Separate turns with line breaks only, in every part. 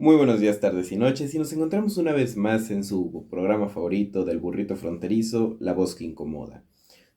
Muy buenos días, tardes y noches, y nos encontramos una vez más en su programa favorito del burrito fronterizo, La Voz que Incomoda,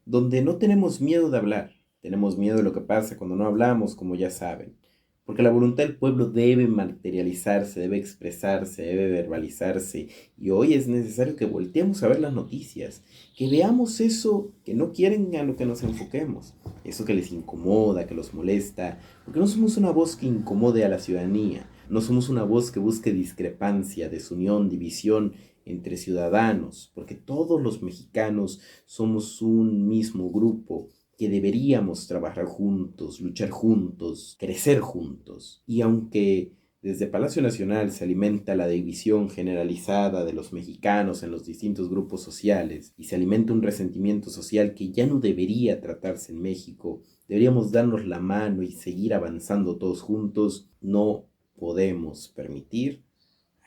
donde no tenemos miedo de hablar, tenemos miedo de lo que pasa cuando no hablamos, como ya saben, porque la voluntad del pueblo debe materializarse, debe expresarse, debe verbalizarse, y hoy es necesario que volteemos a ver las noticias, que veamos eso que no quieren a lo que nos enfoquemos, eso que les incomoda, que los molesta, porque no somos una voz que incomode a la ciudadanía, no somos una voz que busque discrepancia, desunión, división entre ciudadanos, porque todos los mexicanos somos un mismo grupo que deberíamos trabajar juntos, luchar juntos, crecer juntos. Y aunque desde Palacio Nacional se alimenta la división generalizada de los mexicanos en los distintos grupos sociales y se alimenta un resentimiento social que ya no debería tratarse en México, deberíamos darnos la mano y seguir avanzando todos juntos. No podemos permitir,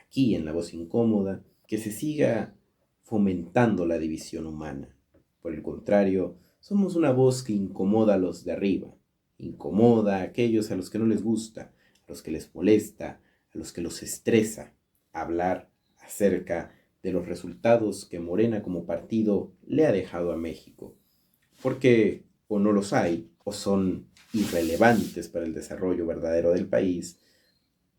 aquí en La Voz Incómoda, que se siga fomentando la división humana. Por el contrario, somos una voz que incomoda a los de arriba, incomoda a aquellos a los que no les gusta, a los que les molesta, a los que los estresa hablar acerca de los resultados que Morena como partido le ha dejado a México. Porque o no los hay, o son irrelevantes para el desarrollo verdadero del país,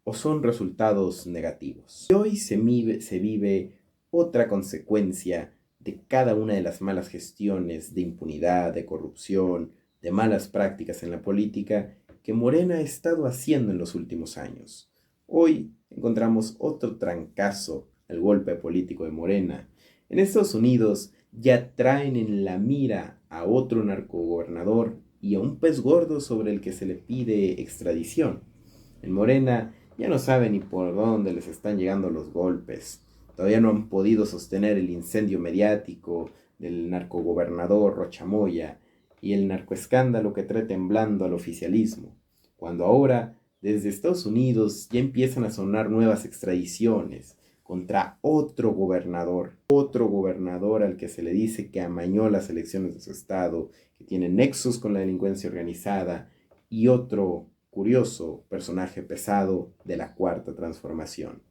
o son resultados negativos. Y hoy se vive otra consecuencia de cada una de las malas gestiones de impunidad, de corrupción, de malas prácticas en la política que Morena ha estado haciendo en los últimos años. Hoy encontramos otro trancazo al golpe político de Morena. En Estados Unidos ya traen en la mira a otro narcogobernador y a un pez gordo sobre el que se le pide extradición. En Morena ya no saben ni por dónde les están llegando los golpes. Todavía no han podido sostener el incendio mediático del narcogobernador Rochamoya y el narcoescándalo que trae temblando al oficialismo. Cuando ahora, desde Estados Unidos, ya empiezan a sonar nuevas extradiciones contra otro gobernador al que se le dice que amañó las elecciones de su estado, que tiene nexos con la delincuencia organizada, y otro curioso personaje pesado de la Cuarta Transformación.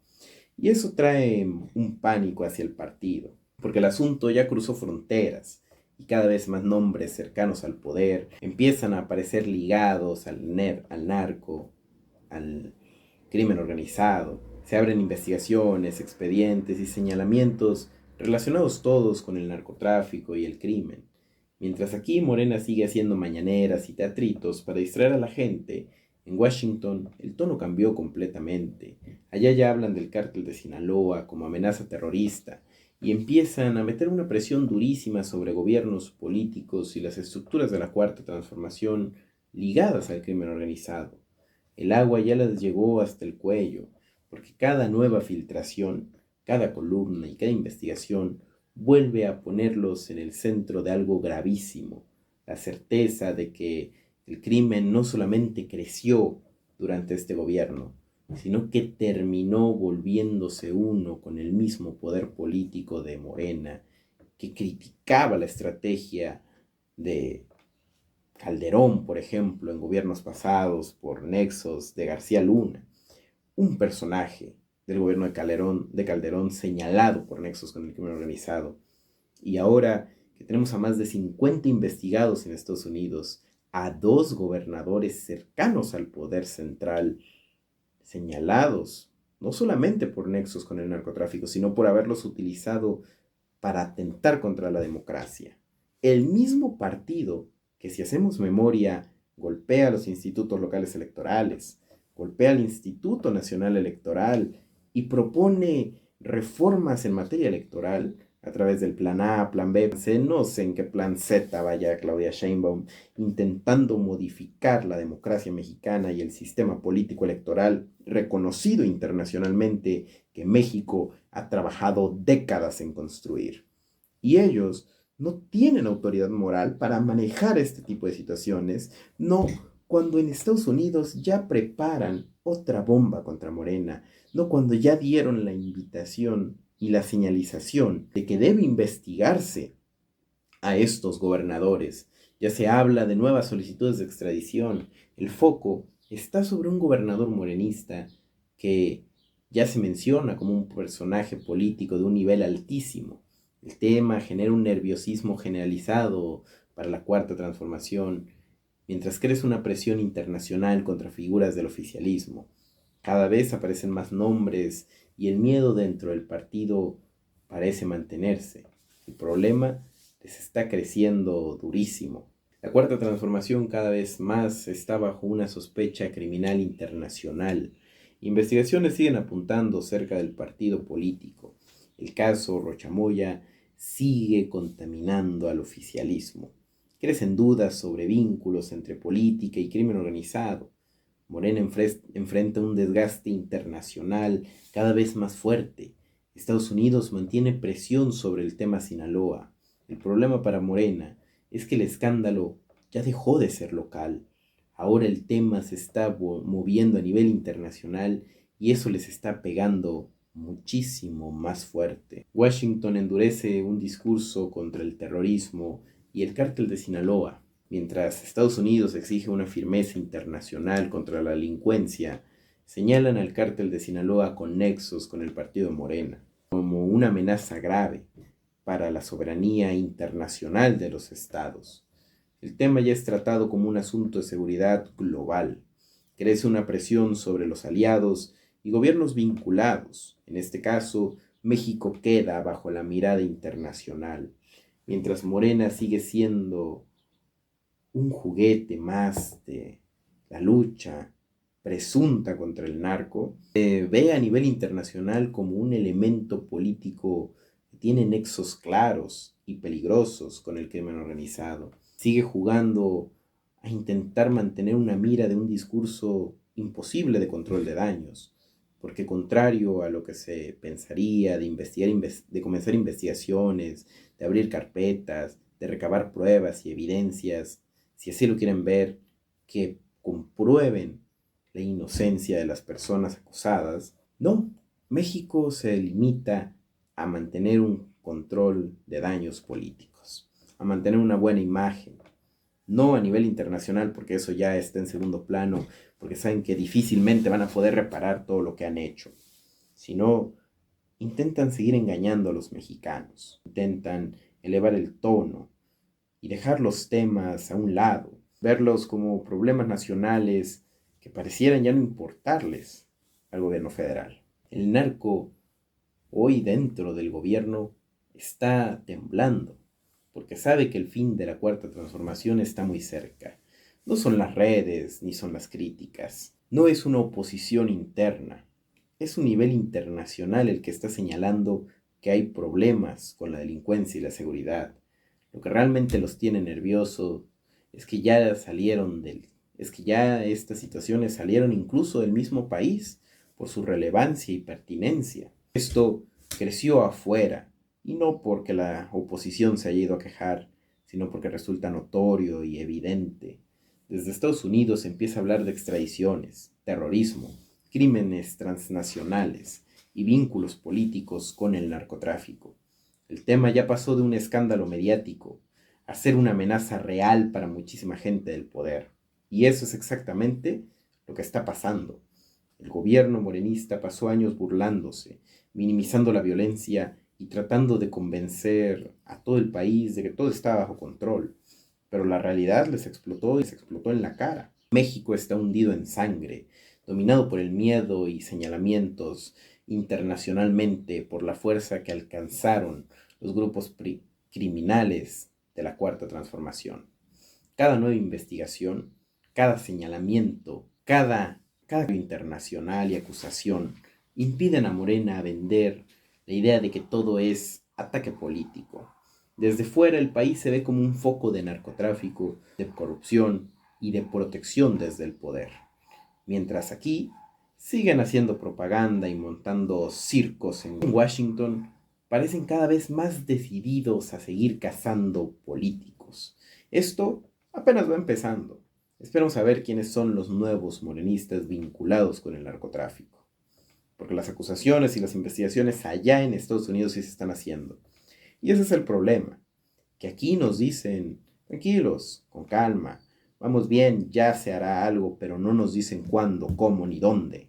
Y eso trae un pánico hacia el partido, porque el asunto ya cruzó fronteras y cada vez más nombres cercanos al poder empiezan a aparecer ligados al narco, al crimen organizado. Se abren investigaciones, expedientes y señalamientos relacionados todos con el narcotráfico y el crimen. Mientras aquí Morena sigue haciendo mañaneras y teatritos para distraer a la gente, en Washington el tono cambió completamente. Allá ya hablan del cártel de Sinaloa como amenaza terrorista y empiezan a meter una presión durísima sobre gobiernos políticos y las estructuras de la Cuarta Transformación ligadas al crimen organizado. El agua ya les llegó hasta el cuello, porque cada nueva filtración, cada columna y cada investigación vuelve a ponerlos en el centro de algo gravísimo, la certeza de que el crimen no solamente creció durante este gobierno, sino que terminó volviéndose uno con el mismo poder político de Morena, que criticaba la estrategia de Calderón, por ejemplo, en gobiernos pasados, por nexos de García Luna, un personaje del gobierno de Calderón señalado por nexos con el crimen organizado. Y ahora que tenemos a más de 50 investigados en Estados Unidos, a 2 gobernadores cercanos al poder central señalados, no solamente por nexos con el narcotráfico, sino por haberlos utilizado para atentar contra la democracia. El mismo partido que, si hacemos memoria, golpea a los institutos locales electorales, golpea al Instituto Nacional Electoral y propone reformas en materia electoral a través del plan A, plan B, C, no sé en qué plan Z vaya Claudia Sheinbaum, intentando modificar la democracia mexicana y el sistema político electoral reconocido internacionalmente que México ha trabajado décadas en construir. Y ellos no tienen autoridad moral para manejar este tipo de situaciones, no cuando en Estados Unidos ya preparan otra bomba contra Morena, no cuando ya dieron la invitación y la señalización de que debe investigarse a estos gobernadores. Ya se habla de nuevas solicitudes de extradición. El foco está sobre un gobernador morenista que ya se menciona como un personaje político de un nivel altísimo. El tema genera un nerviosismo generalizado para la Cuarta Transformación, mientras crece una presión internacional contra figuras del oficialismo. Cada vez aparecen más nombres y el miedo dentro del partido parece mantenerse. El problema les está creciendo durísimo. La Cuarta Transformación cada vez más está bajo una sospecha criminal internacional. Investigaciones siguen apuntando cerca del partido político. El caso Rochamoya sigue contaminando al oficialismo. Crecen dudas sobre vínculos entre política y crimen organizado. Morena enfrenta un desgaste internacional cada vez más fuerte. Estados Unidos mantiene presión sobre el tema Sinaloa. El problema para Morena es que el escándalo ya dejó de ser local. Ahora el tema se está moviendo a nivel internacional y eso les está pegando muchísimo más fuerte. Washington endurece un discurso contra el terrorismo y el cártel de Sinaloa. Mientras Estados Unidos exige una firmeza internacional contra la delincuencia, señalan al cártel de Sinaloa con nexos con el partido Morena, como una amenaza grave para la soberanía internacional de los estados. El tema ya es tratado como un asunto de seguridad global. Crece una presión sobre los aliados y gobiernos vinculados. En este caso, México queda bajo la mirada internacional, mientras Morena sigue siendo un juguete más de la lucha presunta contra el narco, se ve a nivel internacional como un elemento político que tiene nexos claros y peligrosos con el crimen organizado. Sigue jugando a intentar mantener una mira de un discurso imposible de control de daños, porque contrario a lo que se pensaría de de comenzar investigaciones, de abrir carpetas, de recabar pruebas y evidencias, si así lo quieren ver, que comprueben la inocencia de las personas acusadas. No, México se limita a mantener un control de daños políticos, a mantener una buena imagen, no a nivel internacional porque eso ya está en segundo plano, porque saben que difícilmente van a poder reparar todo lo que han hecho, sino intentan seguir engañando a los mexicanos, intentan elevar el tono y dejar los temas a un lado, verlos como problemas nacionales que parecieran ya no importarles al gobierno federal. El narco hoy dentro del gobierno está temblando porque sabe que el fin de la Cuarta Transformación está muy cerca. No son las redes ni son las críticas, no es una oposición interna, es un nivel internacional el que está señalando que hay problemas con la delincuencia y la seguridad. Lo que realmente los tiene nerviosos es que es que ya estas situaciones salieron incluso del mismo país por su relevancia y pertinencia. Esto creció afuera y no porque la oposición se haya ido a quejar, sino porque resulta notorio y evidente. Desde Estados Unidos se empieza a hablar de extradiciones, terrorismo, crímenes transnacionales y vínculos políticos con el narcotráfico. El tema ya pasó de un escándalo mediático a ser una amenaza real para muchísima gente del poder. Y eso es exactamente lo que está pasando. El gobierno morenista pasó años burlándose, minimizando la violencia y tratando de convencer a todo el país de que todo está bajo control. Pero la realidad les explotó y se explotó en la cara. México está hundido en sangre, dominado por el miedo y señalamientos internacionalmente por la fuerza que alcanzaron los grupos criminales de la Cuarta Transformación. Cada nueva investigación, cada señalamiento, cada internacional y acusación impiden a Morena vender la idea de que todo es ataque político. Desde fuera el país se ve como un foco de narcotráfico, de corrupción y de protección desde el poder. Mientras aquí siguen haciendo propaganda y montando circos en Washington, parecen cada vez más decididos a seguir cazando políticos. Esto apenas va empezando. Esperamos saber quiénes son los nuevos morenistas vinculados con el narcotráfico. Porque las acusaciones y las investigaciones allá en Estados Unidos sí se están haciendo. Y ese es el problema. Que aquí nos dicen, tranquilos, con calma, vamos bien, ya se hará algo, pero no nos dicen cuándo, cómo ni dónde.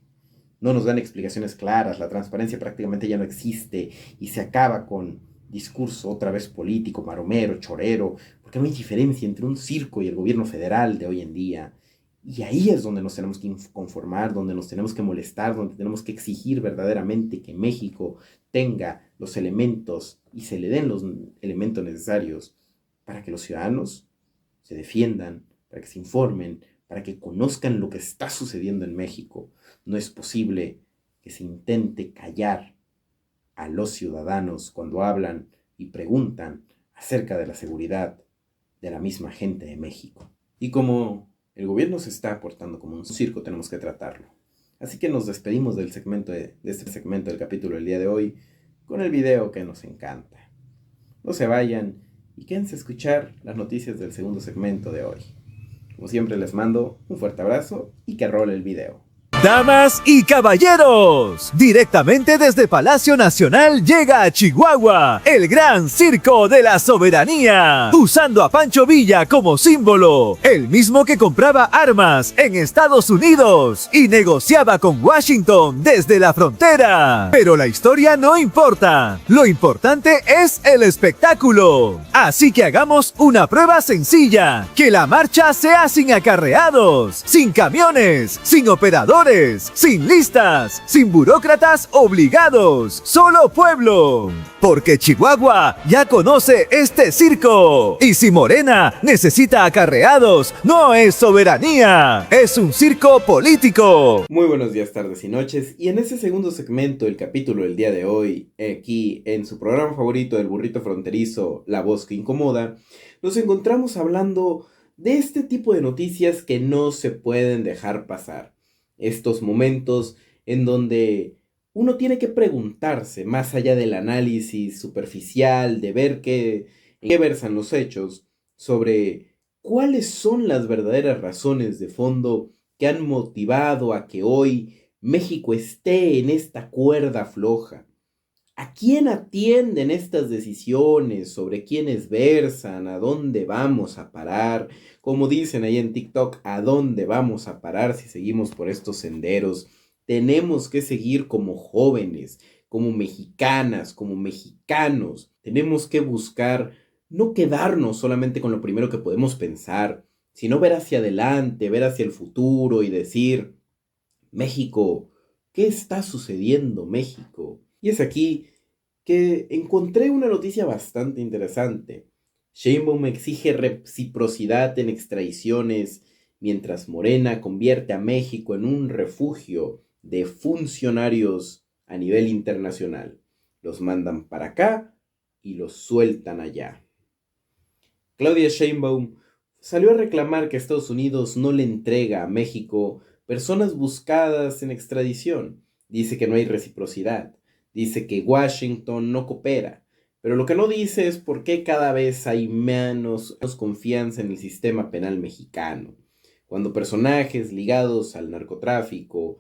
no nos dan explicaciones claras, la transparencia prácticamente ya no existe y se acaba con discurso otra vez político, maromero, chorero, porque no hay diferencia entre un circo y el gobierno federal de hoy en día. Y ahí es donde nos tenemos que conformar, donde nos tenemos que molestar, donde tenemos que exigir verdaderamente que México tenga los elementos y se le den los elementos necesarios para que los ciudadanos se defiendan, para que se informen, para que conozcan lo que está sucediendo en México. No es posible que se intente callar a los ciudadanos cuando hablan y preguntan acerca de la seguridad de la misma gente de México. Y como el gobierno se está portando como un circo, tenemos que tratarlo. Así que nos despedimos del de este segmento del capítulo del día de hoy con el video que nos encanta. No se vayan y quédense a escuchar las noticias del segundo segmento de hoy. Como siempre les mando un fuerte abrazo y que role el video.
Damas y caballeros, directamente desde Palacio Nacional llega a Chihuahua el Gran Circo de la Soberanía, usando a Pancho Villa como símbolo, el mismo que compraba armas en Estados Unidos y negociaba con Washington desde la frontera. Pero la historia no importa, lo importante es el espectáculo. Así que hagamos una prueba sencilla, que la marcha sea sin acarreados, sin camiones, sin operadores, sin listas, sin burócratas obligados, solo pueblo. Porque Chihuahua ya conoce este circo. Y si Morena necesita acarreados, no es soberanía, es un circo político.
Muy buenos días, tardes y noches. Y en este segundo segmento, el capítulo del día de hoy, aquí en su programa favorito del burrito fronterizo, La Voz que Incomoda, nos encontramos hablando de este tipo de noticias que no se pueden dejar pasar. Estos momentos en donde uno tiene que preguntarse, más allá del análisis superficial, de ver en qué versan los hechos, sobre cuáles son las verdaderas razones de fondo que han motivado a que hoy México esté en esta cuerda floja. ¿A quién atienden estas decisiones sobre quiénes versan, a dónde vamos a parar? Como dicen ahí en TikTok, ¿a dónde vamos a parar si seguimos por estos senderos? Tenemos que seguir como jóvenes, como mexicanas, como mexicanos. Tenemos que buscar no quedarnos solamente con lo primero que podemos pensar, sino ver hacia adelante, ver hacia el futuro y decir, México, ¿qué está sucediendo, México? Y es aquí que encontré una noticia bastante interesante. Sheinbaum exige reciprocidad en extradiciones, mientras Morena convierte a México en un refugio de funcionarios a nivel internacional. Los mandan para acá y los sueltan allá. Claudia Sheinbaum salió a reclamar que Estados Unidos no le entrega a México personas buscadas en extradición. Dice que no hay reciprocidad. Dice que Washington no coopera. Pero lo que no dice es por qué cada vez hay menos confianza en el sistema penal mexicano. Cuando personajes ligados al narcotráfico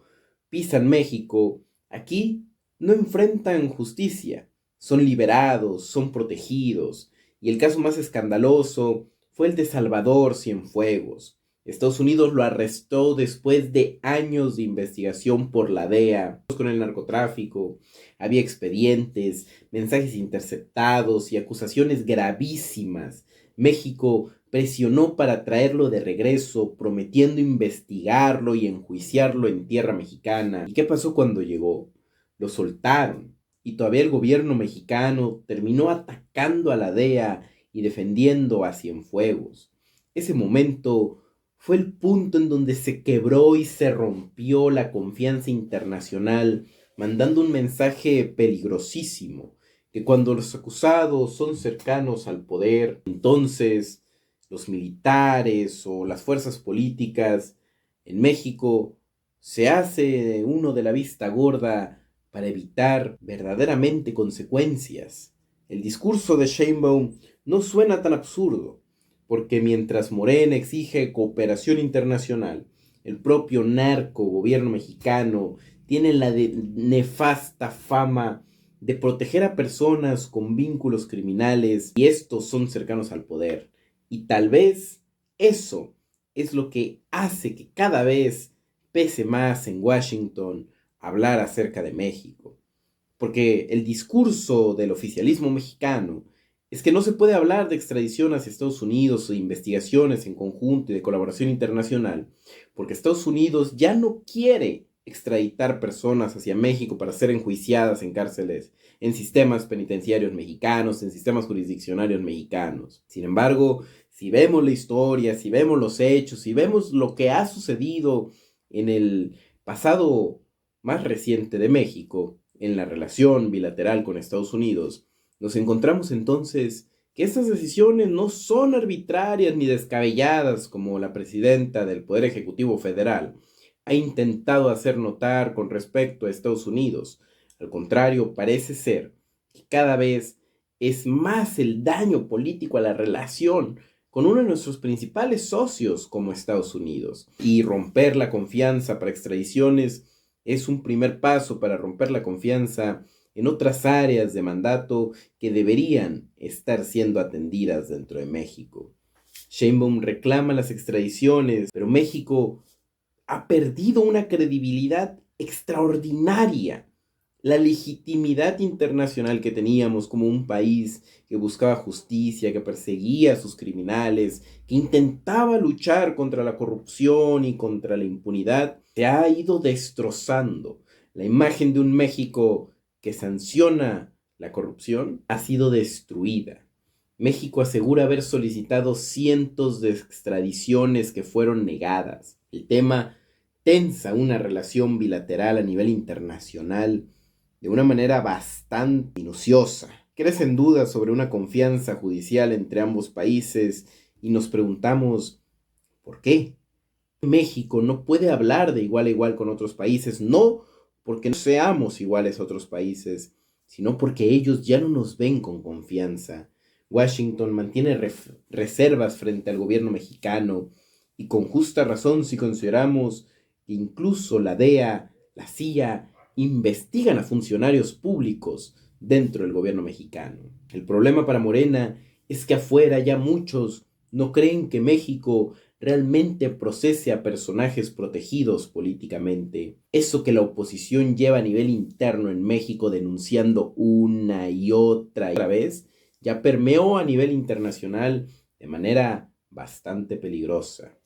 pisan México, aquí no enfrentan justicia. Son liberados, son protegidos. Y el caso más escandaloso fue el de Salvador Cienfuegos. Estados Unidos lo arrestó después de años de investigación por la DEA con el narcotráfico. Había expedientes, mensajes interceptados y acusaciones gravísimas. México presionó para traerlo de regreso, prometiendo investigarlo y enjuiciarlo en tierra mexicana. ¿Y qué pasó cuando llegó? Lo soltaron. Y todavía el gobierno mexicano terminó atacando a la DEA y defendiendo a Cienfuegos. Ese momento fue el punto en donde se quebró y se rompió la confianza internacional, mandando un mensaje peligrosísimo, que cuando los acusados son cercanos al poder, entonces los militares o las fuerzas políticas en México se hace uno de la vista gorda para evitar verdaderamente consecuencias. El discurso de Sheinbaum no suena tan absurdo, porque mientras Morena exige cooperación internacional, el propio narco gobierno mexicano tiene la nefasta fama de proteger a personas con vínculos criminales y estos son cercanos al poder. Y tal vez eso es lo que hace que cada vez pese más en Washington hablar acerca de México, porque el discurso del oficialismo mexicano es que no se puede hablar de extradición hacia Estados Unidos o de investigaciones en conjunto y de colaboración internacional, porque Estados Unidos ya no quiere extraditar personas hacia México para ser enjuiciadas en cárceles, en sistemas penitenciarios mexicanos, en sistemas jurisdiccionarios mexicanos. Sin embargo, si vemos la historia, si vemos los hechos, si vemos lo que ha sucedido en el pasado más reciente de México, en la relación bilateral con Estados Unidos, nos encontramos entonces que estas decisiones no son arbitrarias ni descabelladas como la presidenta del Poder Ejecutivo Federal ha intentado hacer notar con respecto a Estados Unidos. Al contrario, parece ser que cada vez es más el daño político a la relación con uno de nuestros principales socios como Estados Unidos. Y romper la confianza para extradiciones es un primer paso para romper la confianza en otras áreas de mandato que deberían estar siendo atendidas dentro de México. Sheinbaum reclama las extradiciones, pero México ha perdido una credibilidad extraordinaria. La legitimidad internacional que teníamos como un país que buscaba justicia, que perseguía a sus criminales, que intentaba luchar contra la corrupción y contra la impunidad, se ha ido destrozando. La imagen de un México que sanciona la corrupción ha sido destruida. México asegura haber solicitado cientos de extradiciones que fueron negadas. El tema tensa una relación bilateral a nivel internacional de una manera bastante minuciosa. Crecen dudas sobre una confianza judicial entre ambos países y nos preguntamos, ¿por qué? México no puede hablar de igual a igual con otros países, no porque no seamos iguales a otros países, sino porque ellos ya no nos ven con confianza. Washington mantiene reservas frente al gobierno mexicano y con justa razón si consideramos que incluso la DEA, la CIA, investigan a funcionarios públicos dentro del gobierno mexicano. El problema para Morena es que afuera ya muchos no creen que México realmente procese a personajes protegidos políticamente. Eso que la oposición lleva a nivel interno en México denunciando una y otra vez, ya permeó a nivel internacional de manera bastante peligrosa.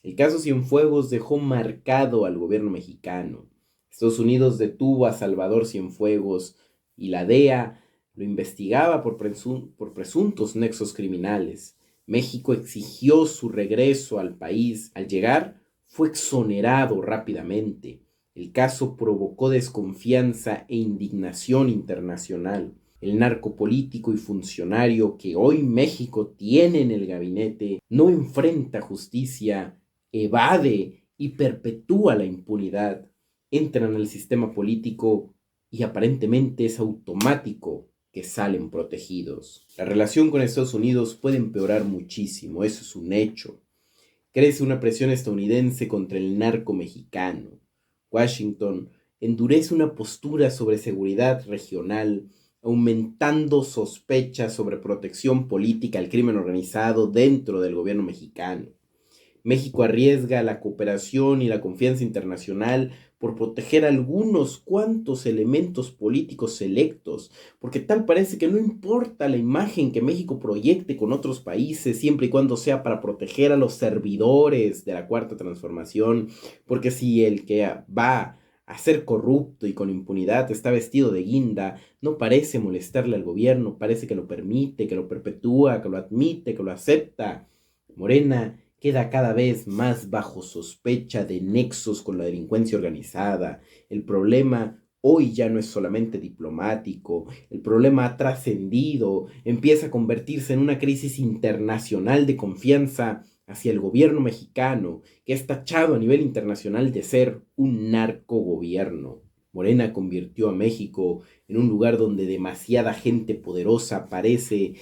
El caso Cienfuegos dejó marcado al gobierno mexicano. Estados Unidos detuvo a Salvador Cienfuegos y la DEA lo investigaba por presuntos nexos criminales. México exigió su regreso al país. Al llegar, fue exonerado rápidamente. El caso provocó desconfianza e indignación internacional. El narcopolítico y funcionario que hoy México tiene en el gabinete no enfrenta justicia, evade y perpetúa la impunidad. Entran al sistema político y aparentemente es automático que salen protegidos. La relación con Estados Unidos puede empeorar muchísimo, eso es un hecho. Crece una presión estadounidense contra el narco mexicano. Washington endurece una postura sobre seguridad regional, aumentando sospechas sobre protección política al crimen organizado dentro del gobierno mexicano. México arriesga la cooperación y la confianza internacional por proteger a algunos cuantos elementos políticos selectos, porque tal parece que no importa la imagen que México proyecte con otros países, siempre y cuando sea para proteger a los servidores de la Cuarta Transformación, porque si el que va a ser corrupto y con impunidad está vestido de guinda, no parece molestarle al gobierno, parece que lo permite, que lo perpetúa, que lo admite, que lo acepta. Morena queda cada vez más bajo sospecha de nexos con la delincuencia organizada. El problema hoy ya no es solamente diplomático, el problema ha trascendido, empieza a convertirse en una crisis internacional de confianza hacia el gobierno mexicano, que es tachado a nivel internacional de ser un narcogobierno. Morena convirtió a México en un lugar donde demasiada gente poderosa parece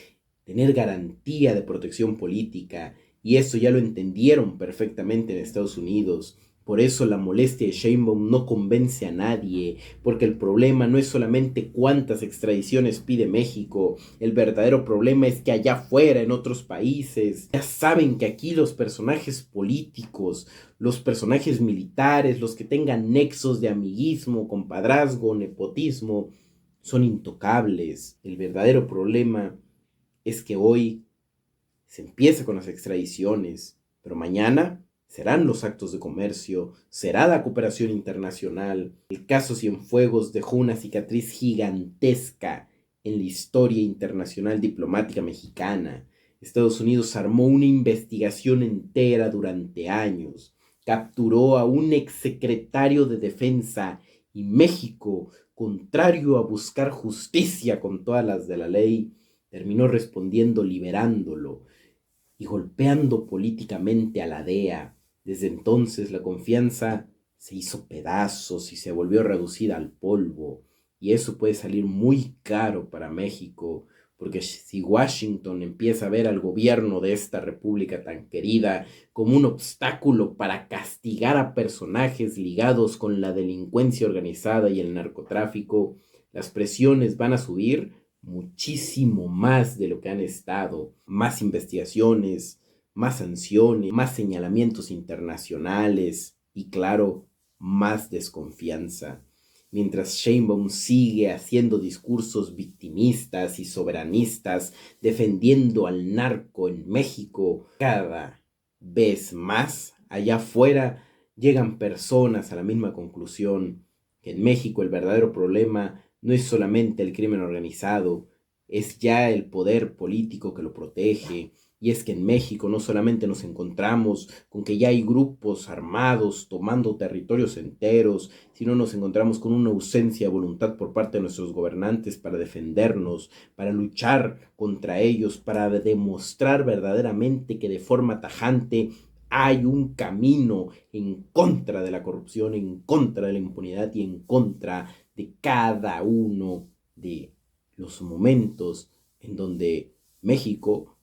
tener garantía de protección política, y eso ya lo entendieron perfectamente en Estados Unidos. Por eso la molestia de Sheinbaum no convence a nadie, porque el problema no es solamente cuántas extradiciones pide México, el verdadero problema es que allá afuera, en otros países, ya saben que aquí los personajes políticos, los personajes militares, los que tengan nexos de amiguismo, compadrazgo, nepotismo, son intocables. El verdadero problema es que hoy se empieza con las extradiciones, pero mañana serán los actos de comercio, será la cooperación internacional. El caso Cienfuegos dejó una cicatriz gigantesca en la historia internacional diplomática mexicana. Estados Unidos armó una investigación entera durante años, capturó a un exsecretario de Defensa y México, contrario a buscar justicia con todas las de la ley, terminó respondiendo liberándolo y golpeando políticamente a la DEA. Desde entonces la confianza se hizo pedazos y se volvió reducida al polvo. Y eso puede salir muy caro para México, porque si Washington empieza a ver al gobierno de esta república tan querida como un obstáculo para castigar a personajes ligados con la delincuencia organizada y el narcotráfico, las presiones van a subir muchísimo más de lo que han estado. Más investigaciones, más sanciones, más señalamientos internacionales y, claro, más desconfianza. Mientras Sheinbaum sigue haciendo discursos victimistas y soberanistas, defendiendo al narco en México, cada vez más allá afuera llegan personas a la misma conclusión, que en México el verdadero problema no es solamente el crimen organizado, es ya el poder político que lo protege. Y es que en México no solamente nos encontramos con que ya hay grupos armados tomando territorios enteros, sino nos encontramos con una ausencia de voluntad por parte de nuestros gobernantes para defendernos, para luchar contra ellos, para demostrar verdaderamente que de forma tajante hay un camino en contra de la corrupción, en contra de la impunidad y en contra de cada uno de los momentos en donde México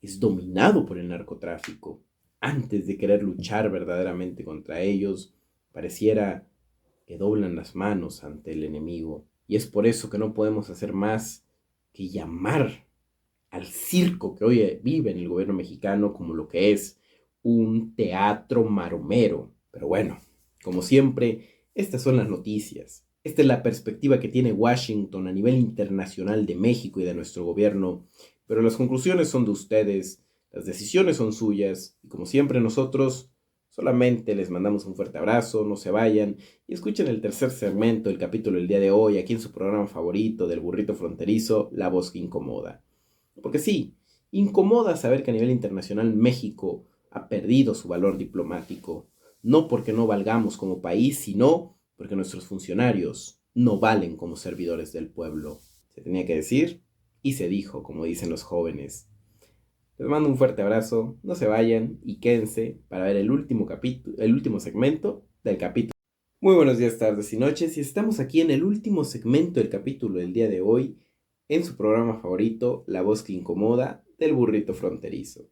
es dominado por el narcotráfico. Antes de querer luchar verdaderamente contra ellos, pareciera que doblan las manos ante el enemigo. Y es por eso que no podemos hacer más que llamar al circo que hoy vive en el gobierno mexicano como lo que es un teatro maromero. Pero bueno, como siempre, estas son las noticias. Esta es la perspectiva que tiene Washington a nivel internacional de México y de nuestro gobierno, pero las conclusiones son de ustedes, las decisiones son suyas, y como siempre nosotros solamente les mandamos un fuerte abrazo, no se vayan, y escuchen el tercer segmento del capítulo del día de hoy, aquí en su programa favorito del burrito fronterizo, La Voz que Incomoda. Porque sí, incomoda saber que a nivel internacional México ha perdido su valor diplomático, no porque no valgamos como país, sino porque nuestros funcionarios no valen como servidores del pueblo. Se tenía que decir y se dijo, como dicen los jóvenes. Les mando un fuerte abrazo, no se vayan y quédense para ver el último segmento del capítulo. Muy buenos días, tardes y noches, y estamos aquí en el último segmento del capítulo del día de hoy, en su programa favorito, La Voz que Incomoda, del burrito fronterizo.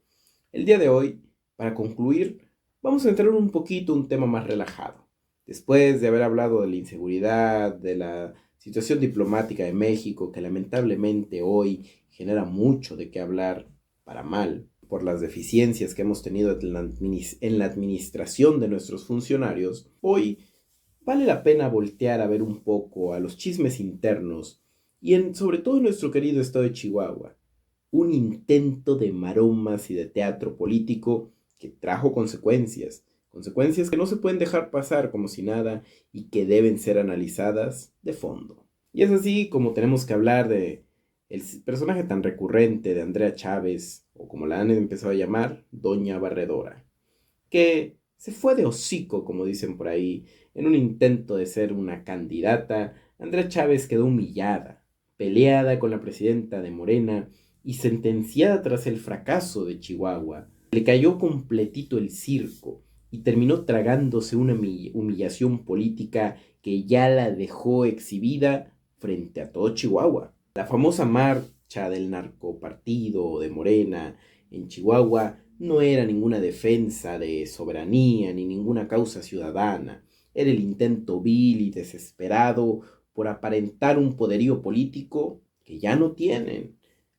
El día de hoy, para concluir, vamos a entrar un poquito un tema más relajado. Después de haber hablado de la inseguridad, de la situación diplomática de México, que lamentablemente hoy genera mucho de qué hablar para mal, por las deficiencias que hemos tenido en la administración de nuestros funcionarios, hoy vale la pena voltear a ver un poco a los chismes internos y sobre todo en nuestro querido estado de Chihuahua, un intento de maromas y de teatro político que trajo consecuencias que no se pueden dejar pasar como si nada y que deben ser analizadas de fondo. Y es así como tenemos que hablar de el personaje tan recurrente de Andrea Chávez, o como la han empezado a llamar, Doña Barredora, que se fue de hocico, como dicen por ahí, en un intento de ser una candidata. Andrea Chávez quedó humillada, peleada con la presidenta de Morena y sentenciada tras el fracaso de Chihuahua. Le cayó completito el circo y terminó tragándose una humillación política que ya la dejó exhibida frente a todo Chihuahua. La famosa marcha del narcopartido de Morena en Chihuahua no era ninguna defensa de soberanía ni ninguna causa ciudadana. Era el intento vil y desesperado por aparentar un poderío político que ya no tienen.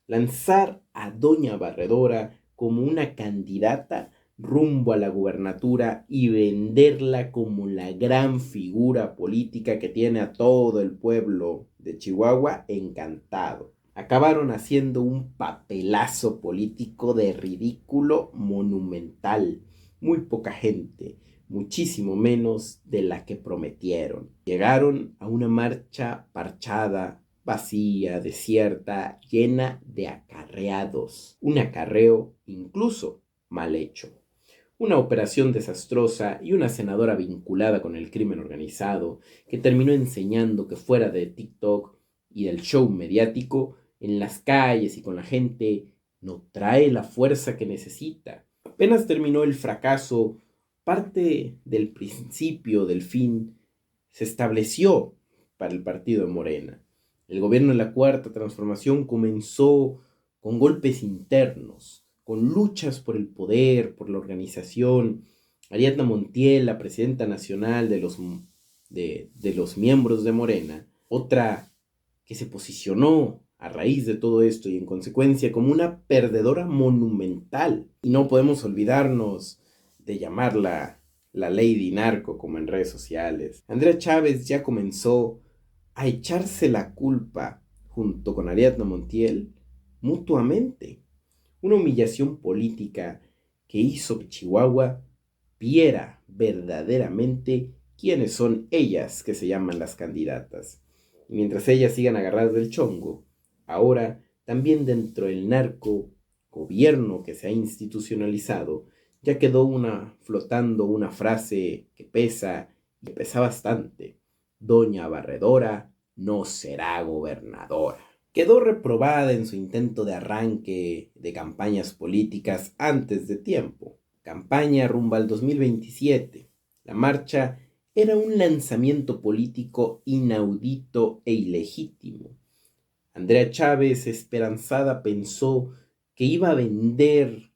Lanzar a Doña Barredora como una candidata rumbo a la gubernatura y venderla como la gran figura política que tiene a todo el pueblo de Chihuahua encantado. Acabaron haciendo un papelazo político de ridículo monumental. Muy poca gente, muchísimo menos de la que prometieron. Llegaron a una marcha parchada, vacía, desierta, llena de acarreados. Un acarreo incluso mal hecho. Una operación desastrosa y una senadora vinculada con el crimen organizado que terminó enseñando que fuera de TikTok y del show mediático, en las calles y con la gente, no trae la fuerza que necesita. Apenas terminó el fracaso, parte del principio del fin se estableció para el partido de Morena. El gobierno de la Cuarta Transformación comenzó con golpes internos, con luchas por el poder, por la organización. Ariadna Montiel, la presidenta nacional de los miembros de Morena, otra que se posicionó a raíz de todo esto y en consecuencia como una perdedora monumental. Y no podemos olvidarnos de llamarla la Lady Narco como en redes sociales. Andrea Chávez ya comenzó a echarse la culpa junto con Ariadna Montiel mutuamente. Una humillación política que hizo que Chihuahua viera verdaderamente quiénes son ellas que se llaman las candidatas. Y mientras ellas sigan agarradas del chongo, ahora también dentro del narco gobierno que se ha institucionalizado, ya quedó flotando una frase que pesa y pesa bastante. Doña Barredora no será gobernadora. Quedó reprobada en su intento de arranque de campañas políticas antes de tiempo. Campaña rumbo al 2027. La marcha era un lanzamiento político inaudito e ilegítimo. Andrea Chávez, esperanzada, pensó que iba a vender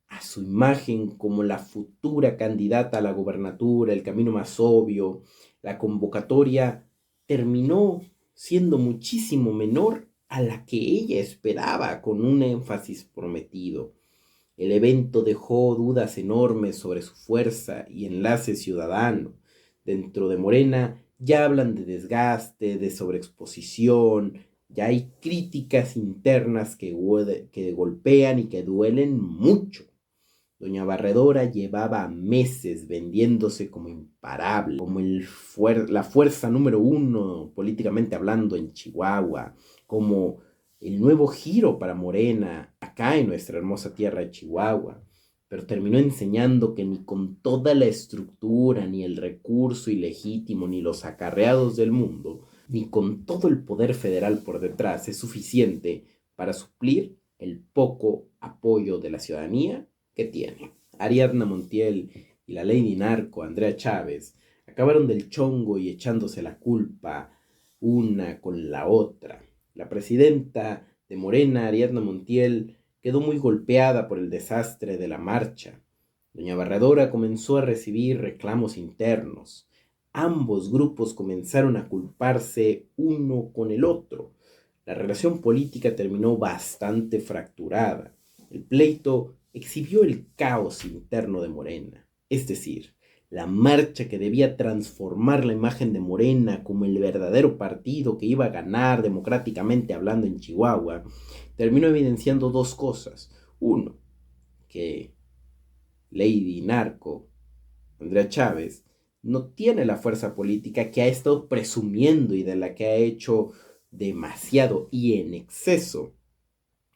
a su imagen como la futura candidata a la gobernatura, el camino más obvio. La convocatoria terminó siendo muchísimo menor a la que ella esperaba, con un énfasis prometido. El evento dejó dudas enormes sobre su fuerza y enlace ciudadano. Dentro de Morena ya hablan de desgaste, de sobreexposición, ya hay críticas internas que golpean y que duelen mucho. Doña Barredora llevaba meses vendiéndose como imparable, como la fuerza número uno políticamente hablando en Chihuahua, como el nuevo giro para Morena acá en nuestra hermosa tierra de Chihuahua. Pero terminó enseñando que ni con toda la estructura, ni el recurso ilegítimo, ni los acarreados del mundo, ni con todo el poder federal por detrás es suficiente para suplir el poco apoyo de la ciudadanía que tiene. Ariadna Montiel y la Lady Narco, Andrea Chávez, acabaron del chongo y echándose la culpa una con la otra. La presidenta de Morena, Ariadna Montiel, quedó muy golpeada por el desastre de la marcha. Doña Barredora comenzó a recibir reclamos internos. Ambos grupos comenzaron a culparse uno con el otro. La relación política terminó bastante fracturada. El pleito exhibió el caos interno de Morena, es decir, la marcha que debía transformar la imagen de Morena como el verdadero partido que iba a ganar democráticamente hablando en Chihuahua, terminó evidenciando dos cosas. Uno, que Lady Narco, Andrea Chávez, no tiene la fuerza política que ha estado presumiendo y de la que ha hecho demasiado y en exceso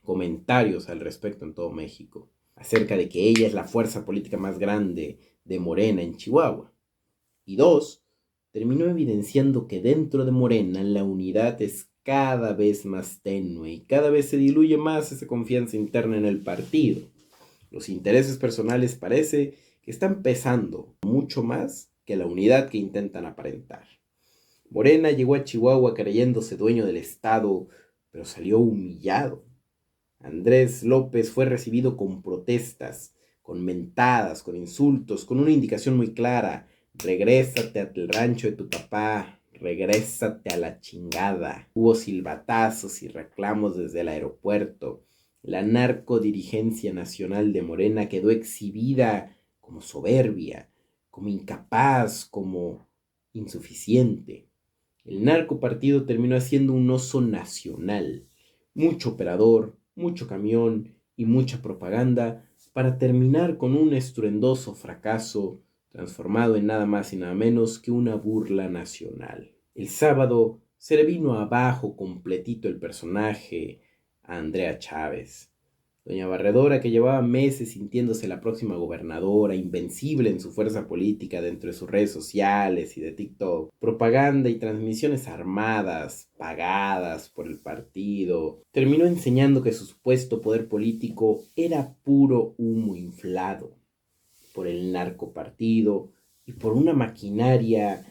comentarios al respecto en todo México, acerca de que ella es la fuerza política más grande de Morena en Chihuahua. Y dos, terminó evidenciando que dentro de Morena la unidad es cada vez más tenue y cada vez se diluye más esa confianza interna en el partido. Los intereses personales parece que están pesando mucho más que la unidad que intentan aparentar. Morena llegó a Chihuahua creyéndose dueño del Estado, pero salió humillado. Andrés López fue recibido con protestas, con mentadas, con insultos, con una indicación muy clara: regrésate al rancho de tu papá, regrésate a la chingada. Hubo silbatazos y reclamos desde el aeropuerto. La narcodirigencia nacional de Morena quedó exhibida como soberbia, como incapaz, como insuficiente. El narcopartido terminó siendo un oso nacional, mucho operador, mucho camión y mucha propaganda, para terminar con un estruendoso fracaso transformado en nada más y nada menos que una burla nacional. El sábado se le vino abajo completito el personaje a Andrea Chávez. Doña Barredora, que llevaba meses sintiéndose la próxima gobernadora, invencible en su fuerza política dentro de sus redes sociales y de TikTok, propaganda y transmisiones armadas, pagadas por el partido, terminó enseñando que su supuesto poder político era puro humo inflado por el narcopartido y por una maquinaria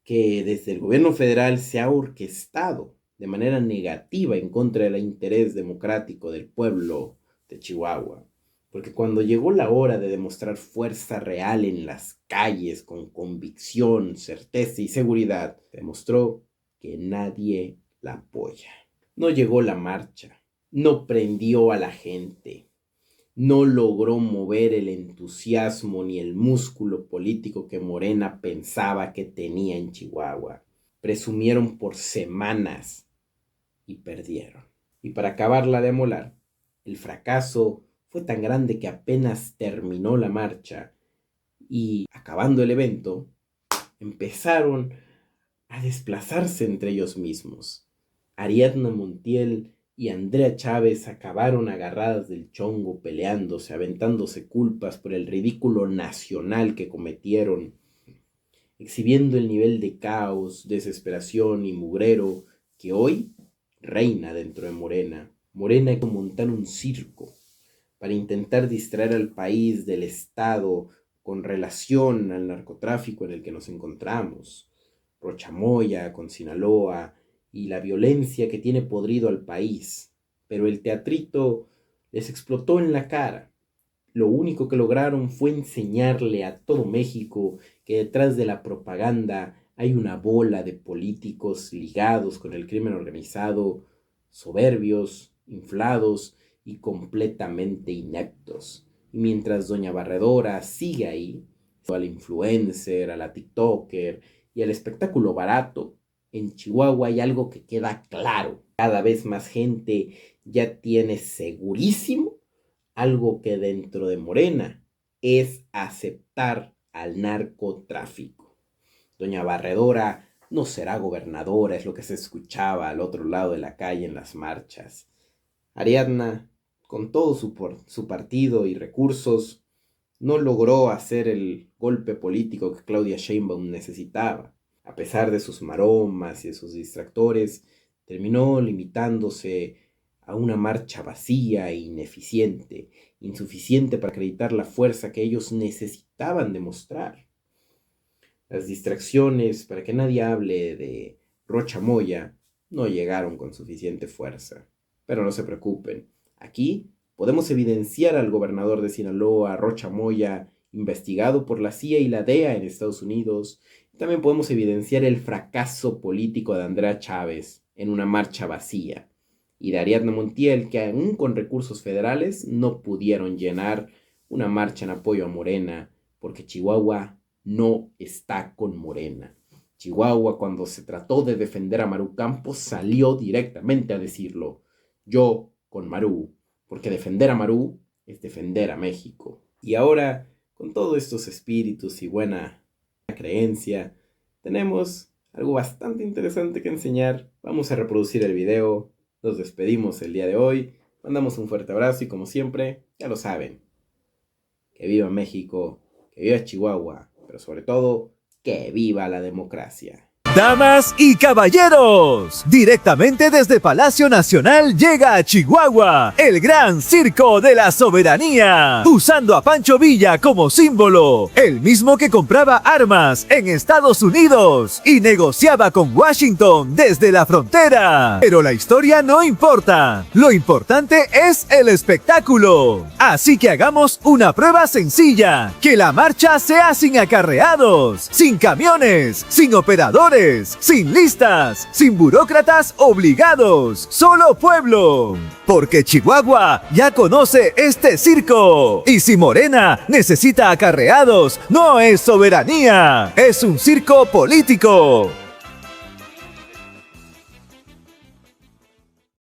que desde el gobierno federal se ha orquestado de manera negativa en contra del interés democrático del pueblo de Chihuahua. Porque cuando llegó la hora de demostrar fuerza real en las calles con convicción, certeza y seguridad, demostró que nadie la apoya. No llegó la marcha, no prendió a la gente, no logró mover el entusiasmo ni el músculo político que Morena pensaba que tenía en Chihuahua. Presumieron por semanas y perdieron. Y para acabarla de amolar, el fracaso fue tan grande que apenas terminó la marcha y, acabando el evento, empezaron a desplazarse entre ellos mismos. Ariadna Montiel y Andrea Chávez acabaron agarradas del chongo, peleándose, aventándose culpas por el ridículo nacional que cometieron, exhibiendo el nivel de caos, desesperación y mugrero que hoy reina dentro de Morena. Morena hay que montar un circo para intentar distraer al país del Estado con relación al narcotráfico en el que nos encontramos. Rochamoya con Sinaloa y la violencia que tiene podrido al país. Pero el teatrito les explotó en la cara. Lo único que lograron fue enseñarle a todo México que detrás de la propaganda hay una bola de políticos ligados con el crimen organizado, soberbios, inflados y completamente ineptos. Y mientras doña Barredora sigue ahí, a la influencer, a la TikToker y al espectáculo barato, en Chihuahua hay algo que queda claro. Cada vez más gente ya tiene segurísimo algo que dentro de Morena es aceptar al narcotráfico. Doña Barredora no será gobernadora, es lo que se escuchaba al otro lado de la calle en las marchas. Ariadna, con todo su partido y recursos, no logró hacer el golpe político que Claudia Sheinbaum necesitaba. A pesar de sus maromas y de sus distractores, terminó limitándose a una marcha vacía e ineficiente, insuficiente para acreditar la fuerza que ellos necesitaban demostrar. Las distracciones para que nadie hable de Rocha Moya no llegaron con suficiente fuerza. Pero no se preocupen, aquí podemos evidenciar al gobernador de Sinaloa, Rocha Moya, investigado por la CIA y la DEA en Estados Unidos. También podemos evidenciar el fracaso político de Andrea Chávez en una marcha vacía, y de Ariadna Montiel, que aún con recursos federales no pudieron llenar una marcha en apoyo a Morena, porque Chihuahua no está con Morena. Chihuahua, cuando se trató de defender a Maru Campos, salió directamente a decirlo: yo con Maru, porque defender a Maru es defender a México. Y ahora, con todos estos espíritus y buena creencia, tenemos algo bastante interesante que enseñar. Vamos a reproducir el video. Nos despedimos el día de hoy. Mandamos un fuerte abrazo y, como siempre, ya lo saben, que viva México, que viva Chihuahua, pero sobre todo, que viva la democracia.
Damas y caballeros, directamente desde Palacio Nacional llega a Chihuahua el Gran Circo de la Soberanía, usando a Pancho Villa como símbolo, el mismo que compraba armas en Estados Unidos y negociaba con Washington desde la frontera. Pero la historia no importa, lo importante es el espectáculo. Así que hagamos una prueba sencilla, que la marcha sea sin acarreados, sin camiones, sin operadores, sin listas, sin burócratas obligados, solo pueblo. Porque Chihuahua ya conoce este circo. Y si Morena necesita acarreados, no es soberanía, es un circo político.